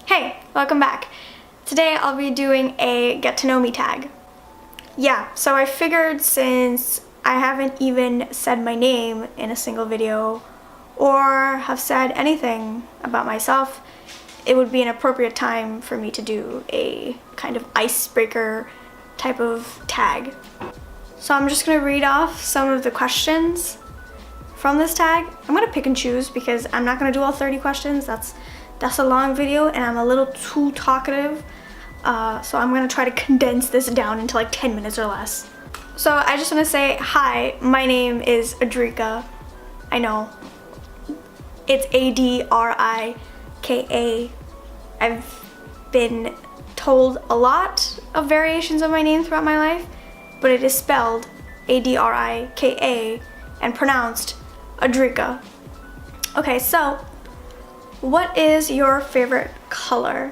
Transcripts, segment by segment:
Hey, welcome back. Today I'll be doing a get to know me tag. Yeah, so I figured since I haven't even said my name in a single video or have said anything about myself, it would be an appropriate time for me to do a kind of icebreaker type of tag. So I'm just gonna read off some of the questions from this tag. I'm gonna pick and choose because I'm not gonna do all 30 questions. That's a long video and I'm a little too talkative. So I'm gonna try to condense this down into like 10 minutes or less. So I just wanna say, hi, my name is Adrika. I know, it's A-D-R-I-K-A. I've been told a lot of variations of my name throughout my life, but it is spelled A-D-R-I-K-A and pronounced Adrika. Okay, so what is your favorite color?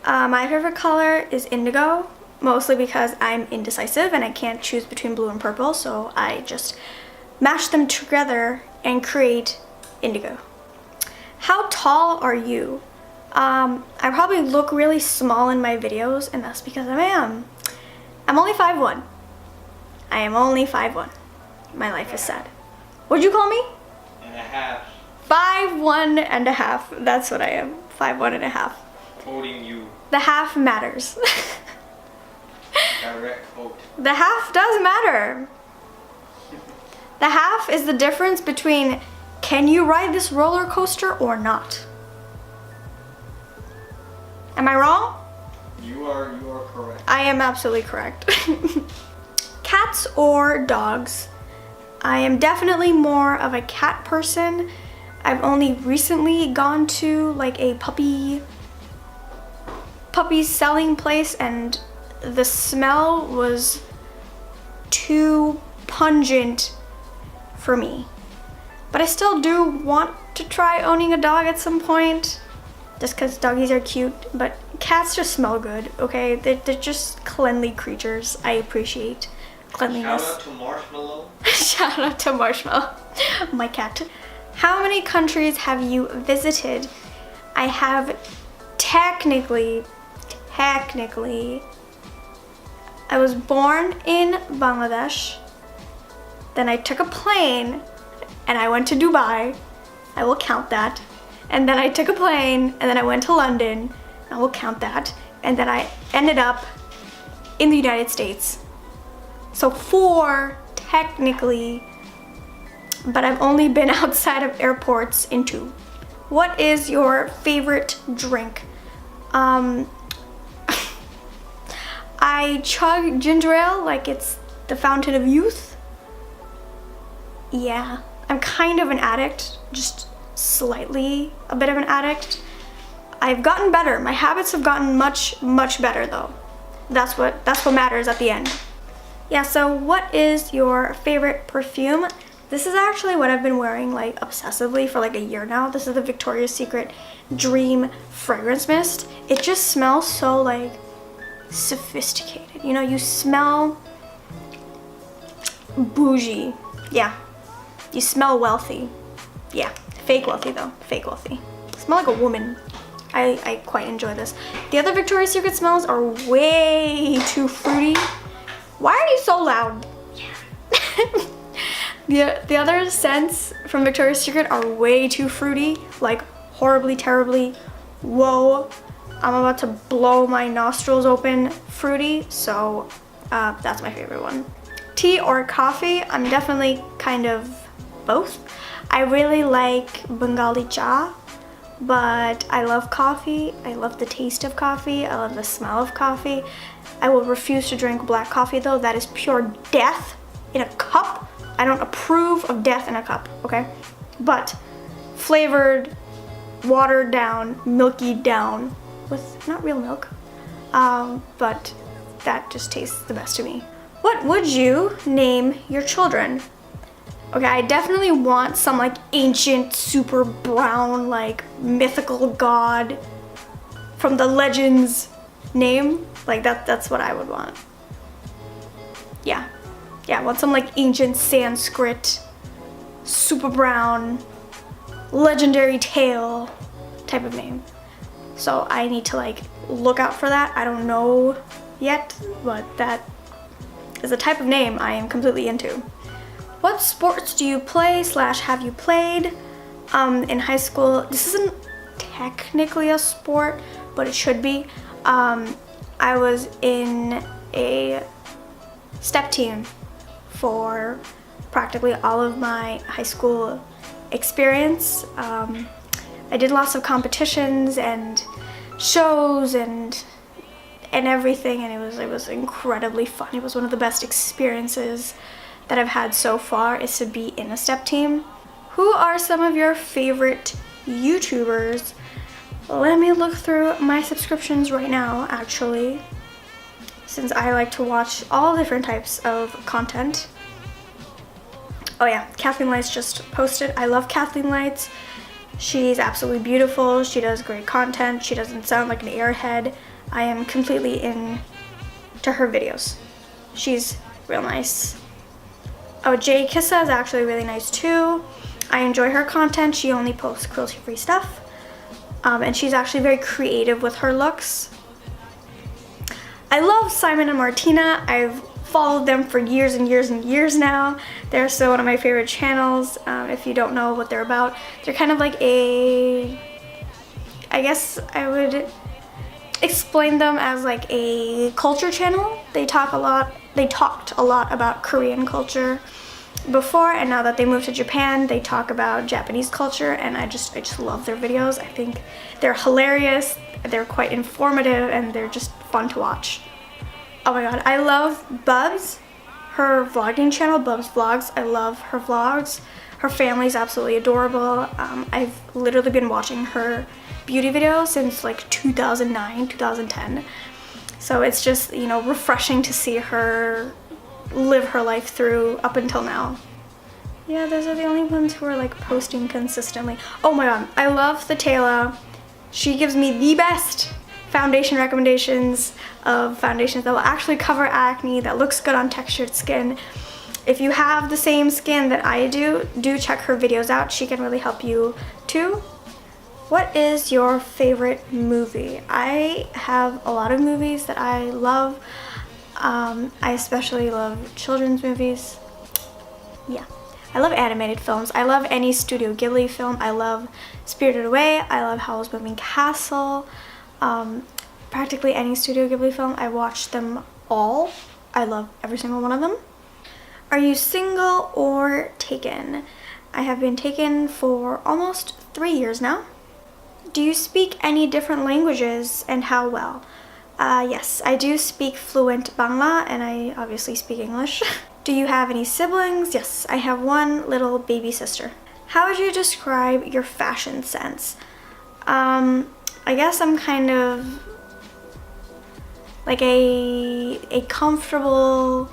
My favorite color is indigo, mostly because I'm indecisive and I can't choose between blue and purple, so I just mash them together and create indigo. How tall are you? I probably look really small in my videos, and that's because I am. I'm only 5'1". I am only 5'1". My life is sad. What'd you call me? And a half. 5'1" and a half. That's what I am. 5'1" and a half. Quoting you. The half matters. Direct quote. The half does matter. The half is the difference between can you ride this roller coaster or not? Am I wrong? You are correct. I am absolutely correct. Cats or dogs? I am definitely more of a cat person. I've only recently gone to like a puppy selling place and the smell was too pungent for me. But I still do want to try owning a dog at some point, just because doggies are cute, but cats just smell good, okay? They're just cleanly creatures. I appreciate cleanliness. Shout out to Marshmallow. Shout out to Marshmallow, my cat. How many countries have you visited? I have technically, I was born in Bangladesh, then I took a plane and I went to Dubai. I will count that. And then I took a plane and then I went to London. I will count that. And then I ended up in the United States. So 4 technically, but I've only been outside of airports in 2. What is your favorite drink? I chug ginger ale like it's the fountain of youth. Yeah, I'm kind of an addict, just slightly a bit of an addict. I've gotten better. My habits have gotten much better though. That's what matters at the end. Yeah, so what is your favorite perfume? This is actually what I've been wearing like obsessively for like a year now. This is the Victoria's Secret Dream Fragrance Mist. It just smells so like sophisticated. You know, you smell bougie. Yeah, you smell wealthy. Yeah, fake wealthy though, fake wealthy. Smell like a woman. I quite enjoy this. The other Victoria's Secret smells are way too fruity. Why are you so loud? Yeah. The other scents from Victoria's Secret are way too fruity, like horribly, terribly, whoa, I'm about to blow my nostrils open fruity, so that's my favorite one. Tea or coffee? I'm definitely kind of both. I really like Bengali cha, but I love coffee. I love the taste of coffee. I love the smell of coffee. I will refuse to drink black coffee though. That is pure death in a cup. I don't approve of death in a cup, okay? But flavored, watered down, milky down with not real milk, but that just tastes the best to me. What would you name your children? Okay, I definitely want some like ancient, super brown, like mythical god from the Legends name. Like that's what I would want. Yeah, I want some like ancient Sanskrit, super brown, legendary tale type of name. So I need to like look out for that. I don't know yet, but that is the type of name I am completely into. What sports do you play / have you played in high school? This isn't technically a sport, but it should be. I was in a step team for practically all of my high school experience. I did lots of competitions and shows and everything, and it was incredibly fun. It was one of the best experiences that I've had so far, is to be in a step team. Who are some of your favorite YouTubers? Let me look through my subscriptions right now, actually, since I like to watch all different types of content. Oh yeah, Kathleen Lights just posted. I love Kathleen Lights. She's absolutely beautiful. She does great content. She doesn't sound like an airhead. I am completely into her videos. She's real nice. Oh, Jay Kissa is actually really nice too. I enjoy her content. She only posts cruelty-free stuff. And she's actually very creative with her looks. I love Simon and Martina. I've followed them for years and years and years now. They're still one of my favorite channels. If you don't know what they're about, they're kind of like I guess I would explain them as like a culture channel. They talked a lot about Korean culture before, and now that they moved to Japan, they talk about Japanese culture, and I just love their videos. I think they're hilarious, they're quite informative, and they're just fun to watch. Oh my god, I love Bubs, her vlogging channel, Bubs Vlogs. I love her vlogs. Her family's absolutely adorable. I've literally been watching her beauty videos since like 2009, 2010. So it's just, you know, refreshing to see her live her life through up until now. Yeah, those are the only ones who are like posting consistently. Oh my god, I love Thetela. She gives me the best foundation recommendations of foundations that will actually cover acne, that looks good on textured skin. If you have the same skin that I do check her videos out. She can really help you too. What is your favorite movie? I have a lot of movies that I love. I especially love children's movies. Yeah, I love animated films. I love any Studio Ghibli film. I love Spirited Away. I love Howl's Moving Castle. Practically any Studio Ghibli film, I watch them all. I love every single one of them. Are you single or taken? I have been taken for almost 3 years now. Do you speak any different languages, and how well? Yes, I do speak fluent Bangla, and I obviously speak English. Do you have any siblings? Yes, I have one little baby sister. How would you describe your fashion sense? I guess I'm kind of like a comfortable,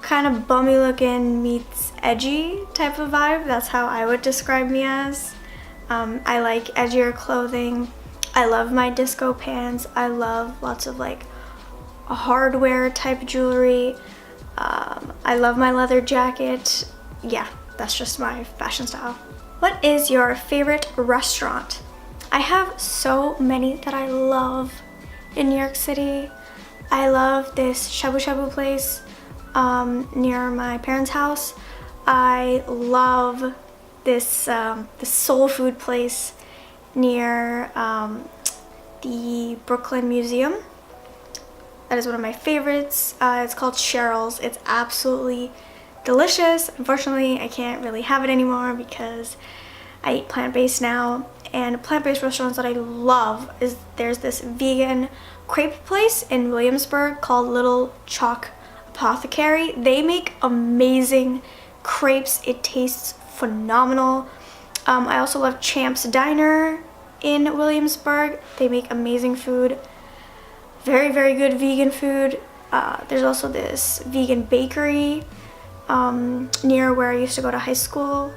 kind of bummy looking meets edgy type of vibe. That's how I would describe me as. I like edgier clothing. I love my disco pants. I love lots of like hardware type jewelry. I love my leather jacket. Yeah, that's just my fashion style. What is your favorite restaurant? I have so many that I love in New York City. I love this shabu shabu place near my parents' house. I love this soul food place near the Brooklyn Museum. That is one of my favorites. It's called Cheryl's. It's absolutely delicious. Unfortunately, I can't really have it anymore because I eat plant-based now. And plant-based restaurants that I love is there's this vegan crepe place in Williamsburg called Little Chalk Apothecary. They make amazing crepes. It tastes phenomenal. I also love Champ's Diner in Williamsburg. They make amazing food. Very, very good vegan food. There's also this vegan bakery near where I used to go to high school.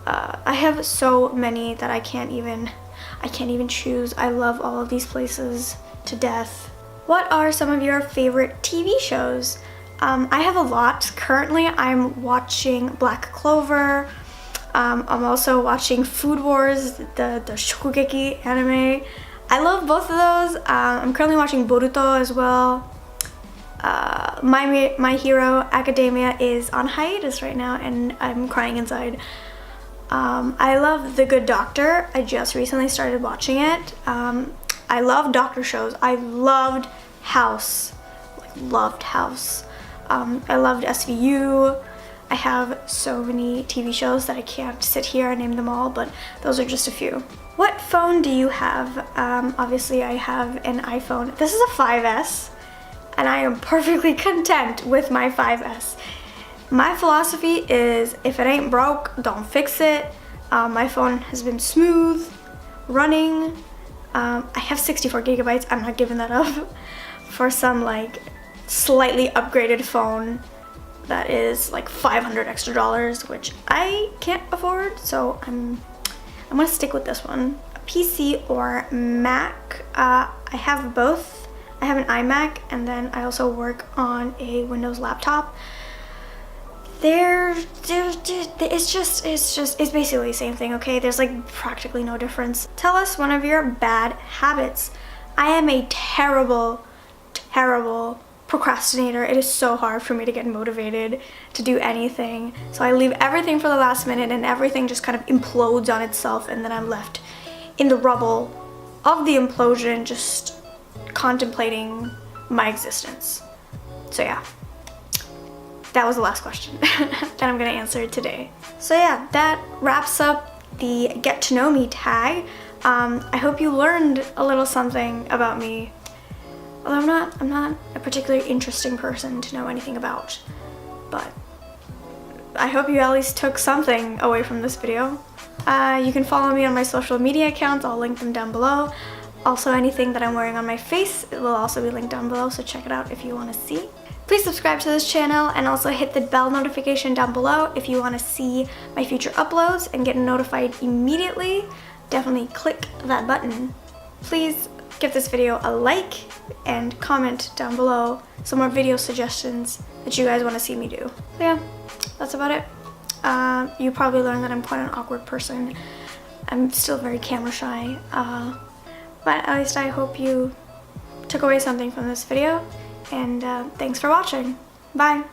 I have so many that I can't even choose. I love all of these places to death. What are some of your favorite TV shows? I have a lot. Currently, I'm watching Black Clover. I'm also watching Food Wars, the Shokugeki anime. I love both of those. I'm currently watching Boruto as well. My Hero Academia is on hiatus right now and I'm crying inside. I love The Good Doctor. I just recently started watching it. I love doctor shows. I loved House. Loved House. I loved SVU. I have so many TV shows that I can't sit here and name them all, but those are just a few. What phone do you have? Obviously I have an iPhone. This is a 5S, and I am perfectly content with my 5S. My philosophy is if it ain't broke, don't fix it. My phone has been smooth, running. I have 64 gigabytes, I'm not giving that up for some like slightly upgraded phone that is like $500 extra, which I can't afford, so I'm gonna stick with this one. A PC or Mac? I have both. I have an iMac, and then I also work on a Windows laptop. It's basically the same thing, okay? There's like practically no difference. Tell us one of your bad habits. I am a terrible procrastinator. It is so hard for me to get motivated to do anything. So I leave everything for the last minute and everything just kind of implodes on itself, and then I'm left in the rubble of the implosion just contemplating my existence. So yeah. That was the last question that I'm gonna answer today. So yeah, that wraps up the Get to Know Me tag. I hope you learned a little something about me. Although I'm not a particularly interesting person to know anything about, but I hope you at least took something away from this video. You can follow me on my social media accounts, I'll link them down below. Also, anything that I'm wearing on my face, it will also be linked down below, so check it out if you want to see. Please subscribe to this channel and also hit the bell notification down below if you want to see my future uploads and get notified immediately. Definitely click that button. Please give this video a like and comment down below some more video suggestions that you guys want to see me do. So yeah, that's about it. You probably learned that I'm quite an awkward person. I'm still very camera shy, but at least I hope you took away something from this video. And thanks for watching. Bye.